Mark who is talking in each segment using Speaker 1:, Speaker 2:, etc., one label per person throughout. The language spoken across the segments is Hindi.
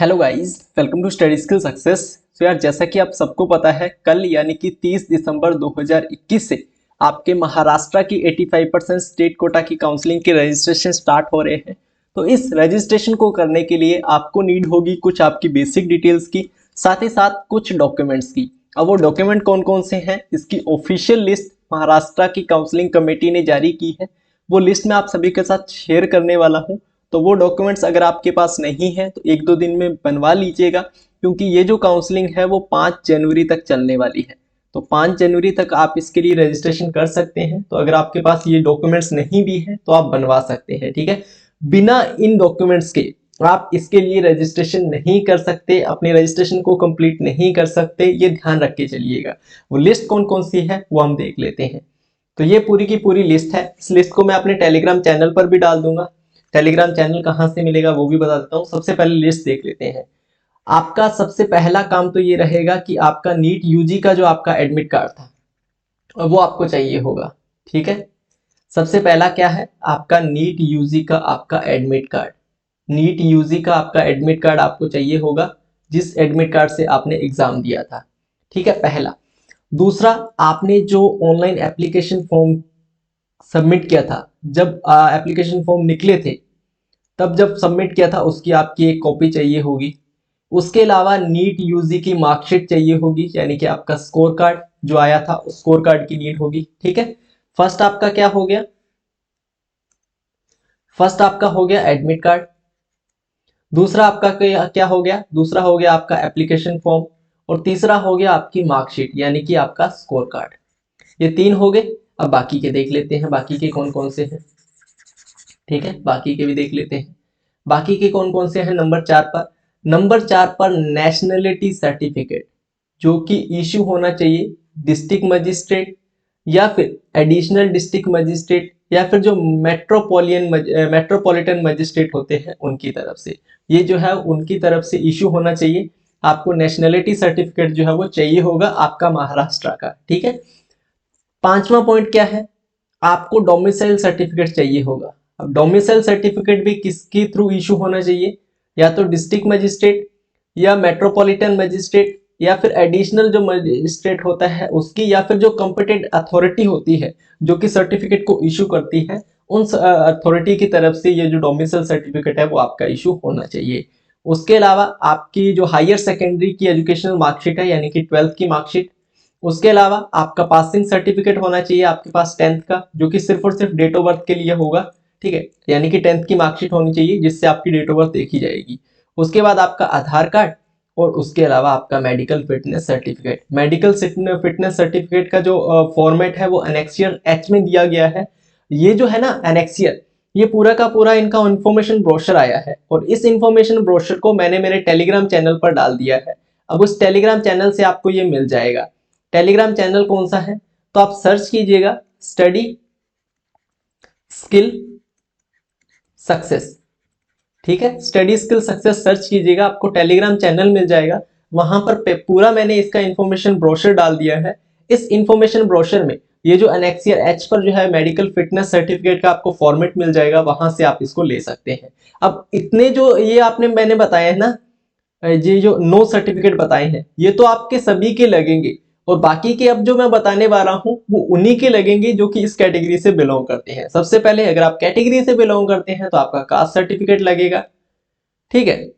Speaker 1: Hello guys, welcome to study skill success. So यार, जैसा कि आप सबको पता है, कल यानी कि 30 दिसंबर 2021 से आपके महाराष्ट्र की 85% स्टेट कोटा की काउंसलिंग के रजिस्ट्रेशन स्टार्ट हो रहे हैं। तो इस रजिस्ट्रेशन को करने के लिए आपको नीड होगी कुछ आपकी बेसिक डिटेल्स की, साथ ही साथ कुछ डॉक्यूमेंट्स की। अब वो डॉक्यूमेंट कौन कौन से हैं, इसकी ऑफिशियल लिस्ट महाराष्ट्र की काउंसलिंग कमेटी ने जारी की है। वो लिस्ट मैं आप सभी के साथ शेयर करने वाला हूँ। तो वो डॉक्यूमेंट्स अगर आपके पास नहीं है तो एक दो दिन में बनवा लीजिएगा, क्योंकि ये जो काउंसलिंग है वो 5 जनवरी तक चलने वाली है। तो 5 जनवरी तक आप इसके लिए रजिस्ट्रेशन कर सकते हैं। तो अगर आपके पास ये डॉक्यूमेंट्स नहीं भी हैं तो आप बनवा सकते हैं, ठीक है। बिना इन डॉक्यूमेंट्स के आप इसके लिए रजिस्ट्रेशन नहीं कर सकते, अपने रजिस्ट्रेशन को कंप्लीट नहीं कर सकते, ये ध्यान रख के चलिएगा। वो लिस्ट कौन कौन सी है वो हम देख लेते हैं। तो ये पूरी की पूरी लिस्ट है। इस लिस्ट को मैं अपने टेलीग्राम चैनल पर भी डाल दूंगा। टेलीग्राम चैनल कहाँ से मिलेगा वो भी बता देता हूँ। सबसे पहले लिस्ट देख लेते हैं। आपका सबसे पहला काम तो ये रहेगा कि आपका नीट यूजी का जो आपका एडमिट कार्ड था वो आपको चाहिए होगा, ठीक है। सबसे पहला क्या है, आपका नीट यूजी का आपका एडमिट कार्ड। नीट यूजी का आपका एडमिट कार्ड आपको चाहिए होगा, जिस एडमिट कार्ड से आपने एग्जाम दिया था, ठीक है, पहला। दूसरा, आपने जो ऑनलाइन एप्लीकेशन फॉर्म सबमिट किया था, जब एप्लीकेशन फॉर्म निकले थे तब जब सबमिट किया था उसकी आपकी एक कॉपी चाहिए होगी। उसके अलावा नीट यूजी की मार्कशीट चाहिए होगी, यानी कि आपका स्कोर कार्ड जो आया था उस स्कोर कार्ड की नीड होगी, ठीक है। फर्स्ट आपका क्या हो गया, फर्स्ट आपका हो गया एडमिट कार्ड। दूसरा आपका क्या हो गया, दूसरा हो गया आपका एप्लीकेशन फॉर्म। और तीसरा हो गया आपकी मार्कशीट यानी कि आपका स्कोर कार्ड। ये तीन हो गए। अब बाकी के देख लेते हैं, बाकी के कौन कौन से हैं, ठीक है, बाकी के भी देख लेते हैं। बाकी के कौन कौन से हैं, नंबर 4 पर नेशनलिटी सर्टिफिकेट जो कि इशू होना चाहिए डिस्ट्रिक्ट मजिस्ट्रेट या फिर एडिशनल डिस्ट्रिक्ट मजिस्ट्रेट या फिर जो मेट्रोपॉलिटन मजिस्ट्रेट होते हैं उनकी तरफ से। ये जो है उनकी तरफ से इशू होना चाहिए। आपको नेशनलिटी सर्टिफिकेट जो है वो चाहिए होगा आपका महाराष्ट्र का, ठीक है। पांचवा पॉइंट क्या है, आपको डोमिसाइल सर्टिफिकेट चाहिए होगा। अब डोमिसाइल सर्टिफिकेट भी किसके थ्रू इशू होना चाहिए, या तो डिस्ट्रिक्ट मजिस्ट्रेट या मेट्रोपॉलिटन मजिस्ट्रेट या फिर एडिशनल जो मजिस्ट्रेट होता है उसकी, या फिर जो कॉम्पिटेंट अथॉरिटी होती है जो कि सर्टिफिकेट को इशू करती है, उन अथॉरिटी की तरफ से ये जो डोमिसाइल सर्टिफिकेट है वो आपका इशू होना चाहिए। उसके अलावा आपकी जो हायर सेकेंडरी की एजुकेशनल मार्कशीट है यानी कि 12th की मार्कशीट। उसके अलावा आपका पासिंग सर्टिफिकेट होना चाहिए आपके पास 10th का, जो कि सिर्फ और सिर्फ डेट ऑफ बर्थ के लिए होगा, ठीक है। यानी कि 10th की मार्कशीट होनी चाहिए जिससे आपकी डेट ऑफ बर्थ देखी जाएगी। उसके बाद आपका आधार कार्ड और उसके अलावा आपका medical fitness certificate. Medical fitness certificate का जो फॉर्मेट है वो एनेक्सियर एच में दिया गया है। ये जो है ना एनेक्सियर, ये पूरा का पूरा इनका इंफॉर्मेशन ब्रोशर आया है और इस इंफॉर्मेशन ब्रोशर को मैंने मेरे टेलीग्राम चैनल पर डाल दिया है। अब उस टेलीग्राम चैनल से आपको ये मिल जाएगा। टेलीग्राम चैनल कौन सा है, तो आप सर्च कीजिएगा स्टडी स्किल सक्सेस, ठीक है। स्टडी स्किल सक्सेस सर्च कीजिएगा, आपको टेलीग्राम चैनल मिल जाएगा। वहां पर पूरा मैंने इसका इंफॉर्मेशन ब्रोशर डाल दिया है। इस इंफॉर्मेशन ब्रोशर में ये जो एनेक्सियर एच पर जो है मेडिकल फिटनेस सर्टिफिकेट का आपको फॉर्मेट मिल जाएगा, वहां से आप इसको ले सकते हैं। अब इतने जो ये आपने मैंने बताए हैं ना, ये जो नो सर्टिफिकेट बताए हैं ये तो आपके सभी के लगेंगे, और बाकी के अब जो मैं बताने वाला हूं वो उन्हीं के लगेंगे जो कि इस कैटेगरी से बिलोंग करते हैं। सबसे पहले अगर आप कैटेगरी से बिलोंग करते हैं तो आपका कास्ट सर्टिफिकेट लगेगा, ठीक है।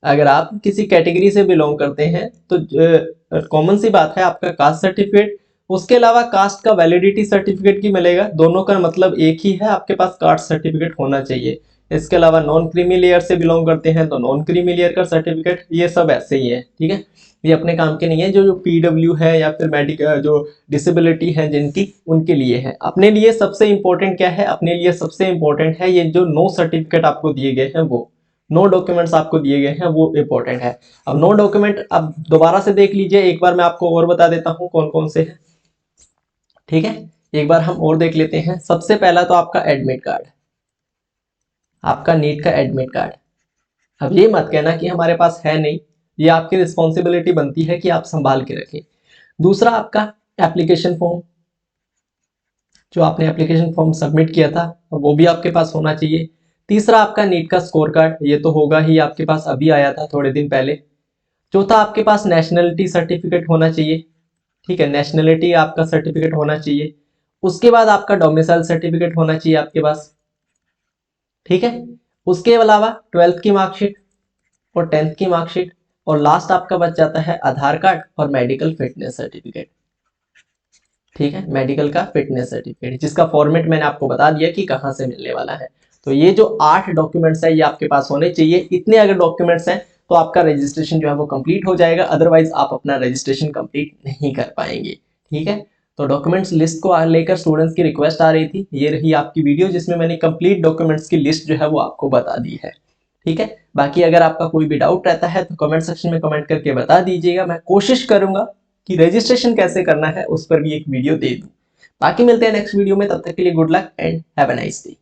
Speaker 1: अगर आप किसी कैटेगरी से बिलोंग करते हैं तो कॉमन सी बात है आपका कास्ट सर्टिफिकेट। उसके अलावा कास्ट का वैलिडिटी सर्टिफिकेट की मिलेगा, दोनों का मतलब एक ही है, आपके पास कास्ट सर्टिफिकेट होना चाहिए। इसके अलावा नॉन क्रीमी लेयर से बिलोंग करते हैं तो नॉन क्रीमी लेयर का सर्टिफिकेट, ये सब ऐसे ही है, ठीक है। ये अपने काम के नहीं है। जो पीडब्ल्यू है या फिर मेडिकल जो डिसेबिलिटी है जिनकी, उनके लिए है। अपने लिए सबसे इंपॉर्टेंट क्या है, अपने लिए सबसे इंपॉर्टेंट है ये जो नो सर्टिफिकेट आपको दिए गए हैं, वो नो डॉक्यूमेंट्स आपको दिए गए हैं वो इंपॉर्टेंट है। अब नो डॉक्यूमेंट अब दोबारा से देख लीजिए, एक बार मैं आपको और बता देता हूँ कौन कौन से हैं, ठीक है। एक बार हम और देख लेते हैं। सबसे पहला तो आपका एडमिट कार्ड, आपका नीट का एडमिट कार्ड। अब ये मत कहना कि हमारे पास है नहीं, ये आपकी रिस्पॉन्सिबिलिटी बनती है कि आप संभाल के रखें। दूसरा आपका एप्लीकेशन फॉर्म, जो आपने एप्लीकेशन फॉर्म सबमिट किया था वो भी आपके पास होना चाहिए। तीसरा आपका नीट का स्कोर कार्ड, ये तो होगा ही, आपके पास अभी आया था थोड़े दिन पहले। चौथा आपके पास नेशनलिटी सर्टिफिकेट होना चाहिए, ठीक है, नेशनलिटी आपका सर्टिफिकेट होना चाहिए। उसके बाद आपका डोमिसाइल सर्टिफिकेट होना चाहिए आपके पास, ठीक है। उसके अलावा 12th की मार्कशीट और 10th की मार्कशीट, और लास्ट आपका बच जाता है आधार कार्ड और मेडिकल फिटनेस सर्टिफिकेट, ठीक है, मेडिकल का फिटनेस सर्टिफिकेट, जिसका फॉर्मेट मैंने आपको बता दिया कि कहाँ से मिलने वाला है। तो ये जो 8 डॉक्यूमेंट्स है ये आपके पास होने चाहिए। इतने अगर डॉक्यूमेंट्स हैं तो आपका रजिस्ट्रेशन जो है वो कंप्लीट हो जाएगा, अदरवाइज आप अपना रजिस्ट्रेशन कंप्लीट नहीं कर पाएंगे, ठीक है। तो डॉक्यूमेंट्स लिस्ट को लेकर स्टूडेंट्स की रिक्वेस्ट आ रही थी, ये रही आपकी वीडियो जिसमें मैंने कंप्लीट डॉक्यूमेंट्स की लिस्ट जो है वो आपको बता दी है, ठीक है। बाकी अगर आपका कोई भी डाउट रहता है तो कमेंट सेक्शन में कमेंट करके बता दीजिएगा, मैं कोशिश करूंगा कि रजिस्ट्रेशन कैसे करना है उस पर भी एक वीडियो दे दूं। बाकी मिलते हैं नेक्स्ट वीडियो में, तब तक के लिए good luck and have a nice day.